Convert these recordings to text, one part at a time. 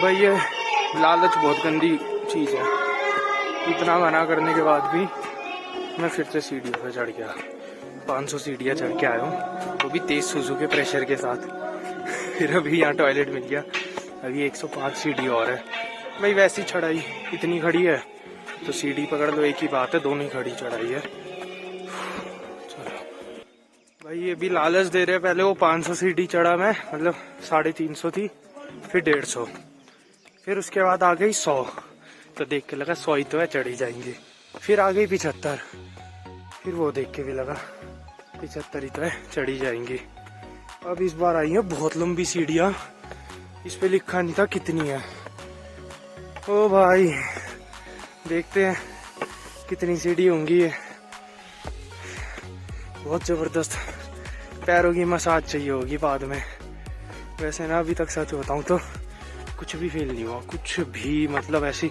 भाई ये लालच बहुत गंदी चीज़ है। इतना मना करने के बाद भी मैं फिर से सीढ़ियों पे चढ़ गया। 500 सीढ़ियाँ चढ़ के आया हूँ, वो भी तेज सुजू के प्रेशर के साथ। फिर अभी यहाँ टॉयलेट मिल गया। अभी 105 सीढ़ी और है। भाई वैसी चढ़ाई इतनी खड़ी है तो सीढ़ी पकड़ लो, एक ही बात है, दोनों ही खड़ी चढ़ाई है। चलो भाई ये भी लालच दे रहे हैं। पहले वो 500 सीढ़ी चढ़ा मैं, मतलब 350 थी, फिर 150, फिर उसके बाद आ गई 100। तो देख के लगा 100 ही तो है, चढ़ी जाएंगे। फिर आ गई 75, फिर वो देख के भी लगा 75 ही तो है, चढ़ी जाएंगी। अब इस बार आई है बहुत लंबी सीढ़ियाँ, इस पे लिखा नहीं था कितनी है। ओ भाई देखते हैं कितनी सीढ़ी होंगी ये। बहुत जबरदस्त पैरों की मसाज चाहिए होगी बाद में। वैसे ना अभी तक सच बताऊं तो कुछ भी फील नहीं हुआ, कुछ भी, मतलब ऐसी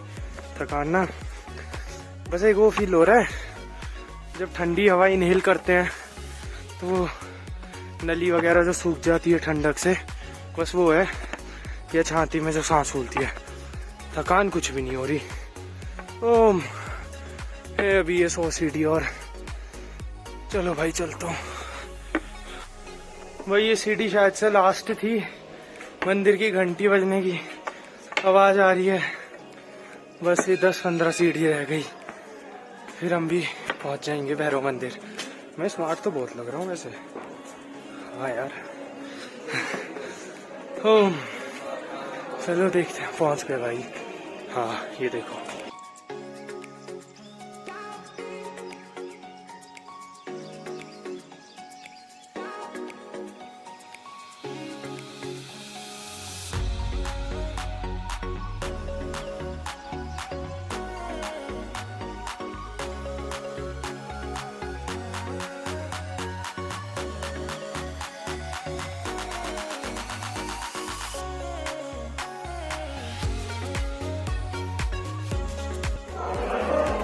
थकान ना, बस एक वो फील हो रहा है जब ठंडी हवा इनहेल करते हैं तो नली वगैरह जो सूख जाती है ठंडक से, बस वो है। या छाती में जो सांस फूलती है, थकान कुछ भी नहीं हो रही। ओम अभी ये 100 सीढ़ी और। चलो भाई चलता हूँ। भाई ये सीढ़ी शायद से लास्ट थी। मंदिर की घंटी बजने की आवाज आ रही है। बस ये 10-15 सीढ़ी रह गई, फिर हम भी पहुंच जाएंगे भैरव मंदिर। मैं स्मार्ट तो बहुत लग रहा हूँ वैसे। हाँ यार। ओम चलो देखते हैं, पहुंच गए भाई। हाँ ये देखो।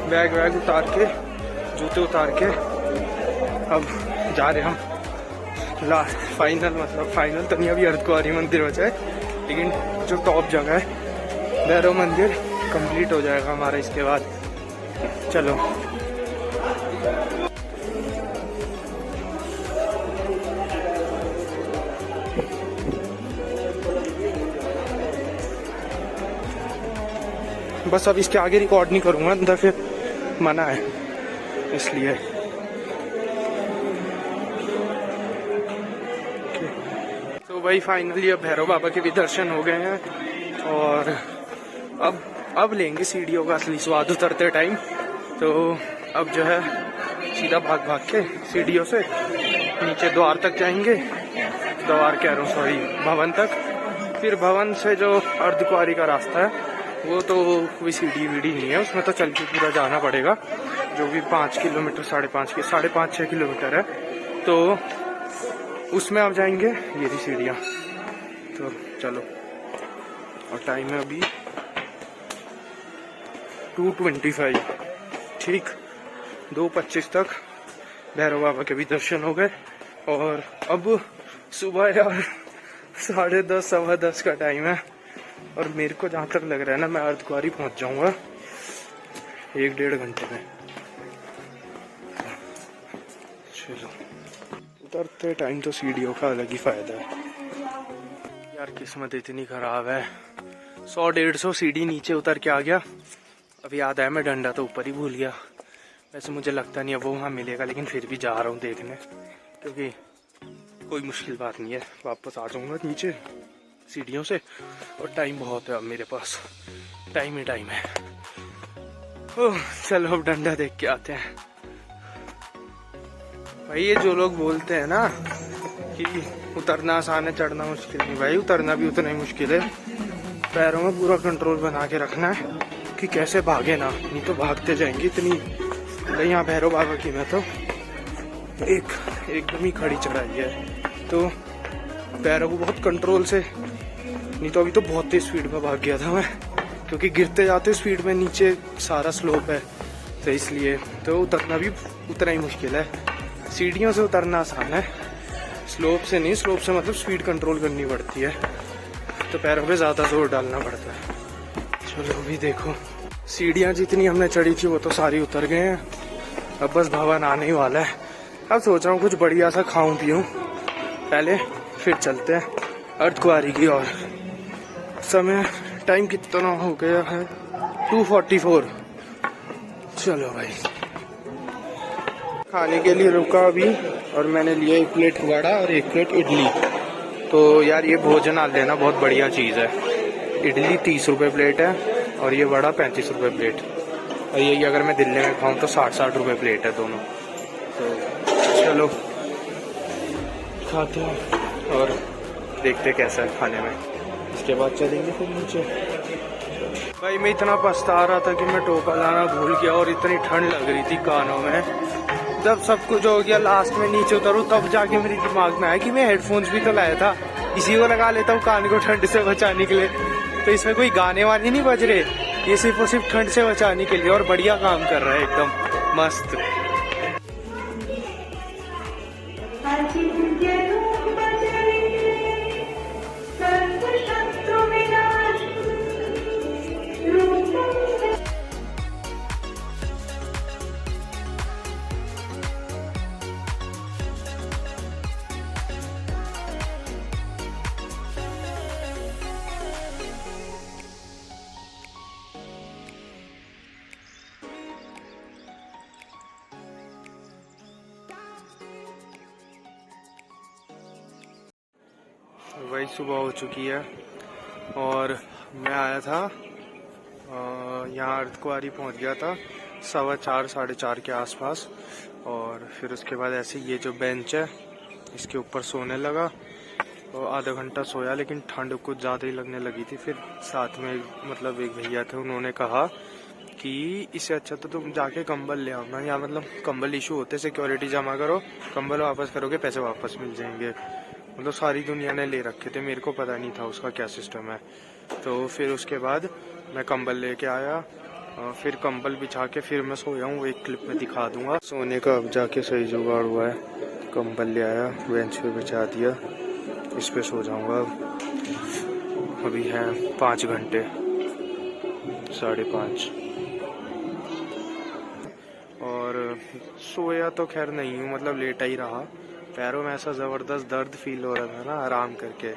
बैग वैग उतार के, जूते उतार के अब जा रहे हम लास्ट फाइनल, मतलब फाइनल तो नहीं, अभी अर्धकुंवारी मंदिर बचा है, लेकिन जो टॉप जगह है भैरव मंदिर कंप्लीट हो जाएगा हमारा इसके बाद। चलो बस अब इसके आगे रिकॉर्ड नहीं करूँगा, अंदर फिर मना है इसलिए। तो भाई फाइनली अब भैरव बाबा के भी दर्शन हो गए हैं और अब लेंगे सीढ़ियों का असली स्वाद उतरते टाइम। तो अब जो है सीधा भाग भाग के सीढ़ियों से नीचे द्वार तक जाएंगे, द्वार कह रहा हूँ सॉरी, भवन तक। फिर भवन से जो अर्धकुंवारी का रास्ता है वो तो कोई सीढ़ी वीढ़ी नहीं है, उसमें तो चल के पूरा जाना पड़ेगा, जो भी 5 किलोमीटर 5.5-6 किलोमीटर है। तो उसमें आप जाएंगे, ये रही सीढ़ियाँ। तो चलो, और टाइम है अभी 2:25, ठीक 2:25 तक भैरव बाबा के भी दर्शन हो गए। और अब सुबह यार 10:30 10:15 का टाइम है और मेरे को जहाँ तक लग रहा है ना, मैं अर्धकुंवारी पहुँच जाऊँगा 1-1.5 घंटे में। चलो उतरते टाइम तो सीढ़ियों का अलग ही फायदा है यार। किस्मत इतनी खराब है, 100-150 सीढ़ी नीचे उतर के आ गया। अब याद आया मैं डंडा तो ऊपर ही भूल गया। वैसे मुझे लगता नहीं है वो वहाँ मिलेगा, लेकिन फिर भी जा रहा हूँ देखने, क्योंकि कोई मुश्किल बात नहीं है। वापस आ जाऊँगा नीचे सीढ़ियों से, और टाइम बहुत है अब मेरे पास, टाइम ही टाइम है। ओह चलो अब डंडा देख के आते हैं। भाई ये जो लोग बोलते हैं ना कि उतरना आसान है चढ़ना मुश्किल नहीं, भाई उतरना भी उतना ही मुश्किल है। पैरों में पूरा कंट्रोल बना के रखना है कि कैसे भागे ना, नहीं तो भागते जाएंगे इतनी। यहाँ भैरव बाबा की मैं तो एकदम ही खड़ी चढ़ाई है, तो पैरों को बहुत कंट्रोल से, नहीं तो अभी तो बहुत तेज स्पीड में भाग गया था मैं, क्योंकि गिरते जाते स्पीड में नीचे सारा स्लोप है, तो इसलिए तो उतरना भी उतना ही मुश्किल है। सीढ़ियों से उतरना आसान है, स्लोप से नहीं। स्लोप से मतलब स्पीड कंट्रोल करनी पड़ती है। तो पैरों पे ज़्यादा जोर डालना पड़ता है। चलो अभी देखो, सीढ़ियाँ जितनी हमने चढ़ी थी वो तो सारी उतर गए हैं, अब बस भवन आने ही वाला है। अब सोच रहा हूँ कुछ बढ़िया सा खाऊं पीऊं पहले, फिर चलते हैं अर्धकुंवारी की ओर। समय टाइम कितना हो गया है, 2:44। चलो भाई, खाने के लिए रुका अभी और मैंने लिया 1 प्लेट वड़ा और 1 प्लेट इडली। तो यार ये भोजनालय ना बहुत बढ़िया चीज़ है। इडली 30 रुपये प्लेट है और ये वड़ा 35 रुपये प्लेट। और यही अगर मैं दिल्ली में खाऊँ तो 60-60 रुपये प्लेट है दोनों। तो चलो खाते हैं और देखते कैसा है खाने में, इसके बाद चलेंगे फिर नीचे। भाई मैं इतना पछता रहा था कि मैं टोपा लाना भूल गया और इतनी ठंड लग रही थी कानों में। जब सब कुछ हो गया लास्ट में नीचे उतरूँ तब जाके मेरे दिमाग में आया कि मैं हेडफोन्स भी तो लाया था, इसी को लगा लेता हूँ कान को ठंड से बचाने के लिए। तो इसमें कोई गाने वाने नहीं बज रहे, ये सिर्फ और सिर्फ ठंड से बचाने के लिए, और बढ़िया काम कर रहा है एकदम मस्त। वही सुबह हो चुकी है और मैं आया था यहाँ अर्धकुंवारी पहुँच गया था 4:15 4:30 के आसपास। और फिर उसके बाद ऐसे ये जो बेंच है इसके ऊपर सोने लगा और आधा घंटा सोया, लेकिन ठंड कुछ ज़्यादा ही लगने लगी थी। फिर साथ में मतलब एक भैया थे, उन्होंने कहा कि इससे अच्छा तो तुम जाके कंबल ले आओ ना, यहाँ मतलब कंबल इशू होते, सिक्योरिटी जमा करो, कंबल वापस करोगे पैसे वापस मिल जाएंगे। मतलब सारी दुनिया ने ले रखे थे, मेरे को पता नहीं था उसका क्या सिस्टम है। तो फिर उसके बाद मैं कंबल लेके आया, फिर कंबल बिछा के फिर मैं सोया हूँ, वो एक क्लिप में दिखा दूंगा। सोने का अब जाके सही जुगाड़ हुआ है, कंबल ले आया, बेंच पे बिछा दिया, इस पे सो जाऊंगा। अभी है 5 घंटे 5:30 और सोया तो खैर नहीं हूँ, मतलब लेटा ही रहा। पैरों में ऐसा ज़बरदस्त दर्द फील हो रहा था ना आराम करके।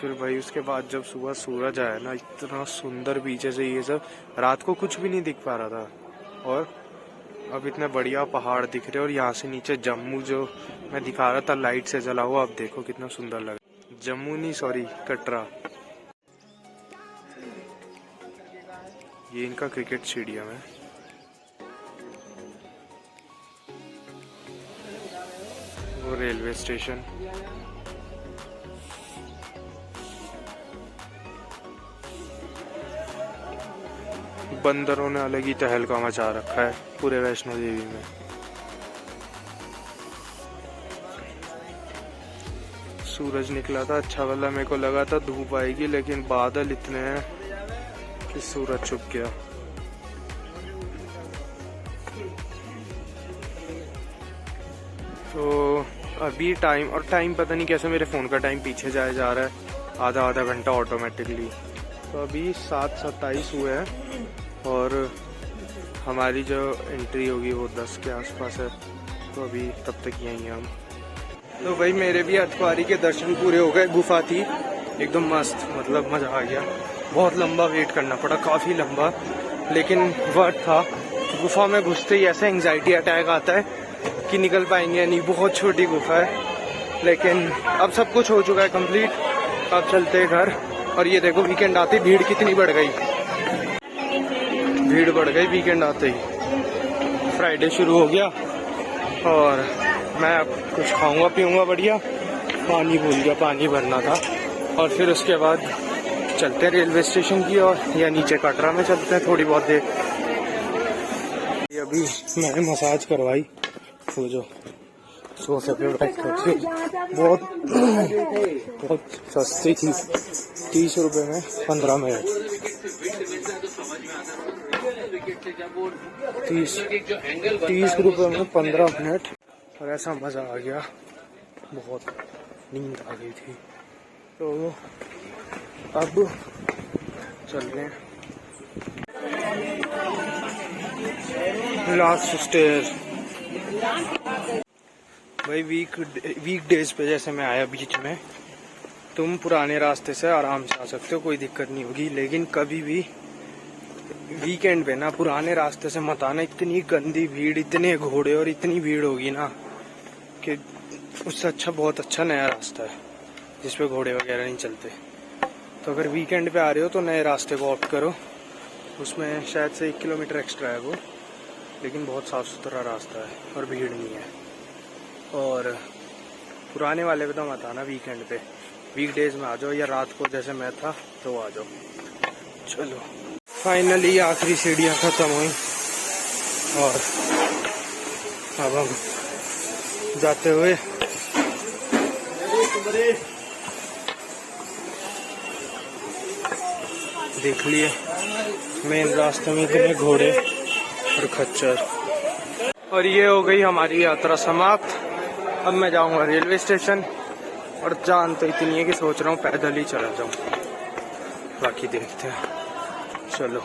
फिर भाई उसके बाद जब सुबह सूरज आया ना, इतना सुंदर पीछे से ये सब, रात को कुछ भी नहीं दिख पा रहा था और अब इतने बढ़िया पहाड़ दिख रहे। और यहाँ से नीचे जम्मू जो मैं दिखा रहा था लाइट से जला हुआ, अब देखो कितना सुंदर लग रहा। जम्मू नहीं सॉरी कटरा। ये इनका क्रिकेट स्टेडियम है। वो रेलवे स्टेशन। बंदरों ने अलग ही तहलका मचा रखा है पूरे वैष्णो देवी में। सूरज निकला था अच्छा वाला, मेरे को लगा था धूप आएगी, लेकिन बादल इतने हैं कि सूरज छुप गया। तो अभी टाइम पता नहीं कैसे मेरे फ़ोन का टाइम पीछे जाया जा रहा है, आधा घंटा ऑटोमेटिकली। तो अभी 7:27 हुए हैं और हमारी जो एंट्री होगी वो 10 के आसपास है। तो अभी तब तक यहीं हैं हम। तो भाई मेरे भी अर्धकुंवारी के दर्शन पूरे हो गए। गुफा थी एकदम मस्त, मतलब मज़ा आ गया। बहुत लंबा वेट करना पड़ा, काफ़ी लंबा, लेकिन वर्थ था। गुफा में घुसते ही ऐसा एंग्जाइटी अटैक आता है कि निकल पाएंगे नहीं। बहुत छोटी गुफा है, लेकिन अब सब कुछ हो चुका है कंप्लीट। अब चलते हैं घर। और ये देखो वीकेंड आते भीड़ कितनी बढ़ गई, भीड़ बढ़ गई वीकेंड आते ही। फ्राइडे शुरू हो गया और मैं अब कुछ खाऊंगा पीऊंगा बढ़िया। पानी भूल गया, पानी भरना था। और फिर उसके बाद चलते हैं रेलवे स्टेशन की ओर, या नीचे कटरा में चलते हैं थोड़ी बहुत देर। अभी मैंने मसाज करवाई, वो जो सोफे पे बैठ करके, बहुत सस्ती थी, 30 रुपये में 15 मिनट। 30 रुपये में 15 मिनट और ऐसा मज़ा आ गया, बहुत नींद आ गई थी। तो अब चल रहे हैं लास्ट स्टेज। भाई वीक डेज पे जैसे मैं आया बीच में, तुम पुराने रास्ते से आराम से आ सकते हो, कोई दिक्कत नहीं होगी। लेकिन कभी भी वीकेंड पे ना पुराने रास्ते से मत आना, इतनी गंदी भीड़, इतने घोड़े और इतनी भीड़ होगी ना कि उससे अच्छा बहुत अच्छा नया रास्ता है जिसपे घोड़े वगैरह नहीं चलते। तो अगर वीकेंड पे आ रहे हो तो नए रास्ते को ऑप्ट करो, उसमें शायद से 1 किलोमीटर एक्स्ट्रा है वो, लेकिन बहुत साफ सुथरा रास्ता है और भीड़ नहीं है। और पुराने वाले पे तो मत आना वीकेंड पे, वीकडेज में आ जाओ या रात को जैसे मैं था तो आ जाओ। चलो फाइनली आखिरी सीढ़ियाँ खत्म हुई और अब हम जाते हुए देख लिए मेन रास्ते में इतने घोड़े और खच्चर। और ये हो गई हमारी यात्रा समाप्त। अब मैं जाऊंगा रेलवे स्टेशन और जान तो इतनी है कि सोच रहा हूँ पैदल ही चला जाऊं, बाकी देखते हैं। चलो।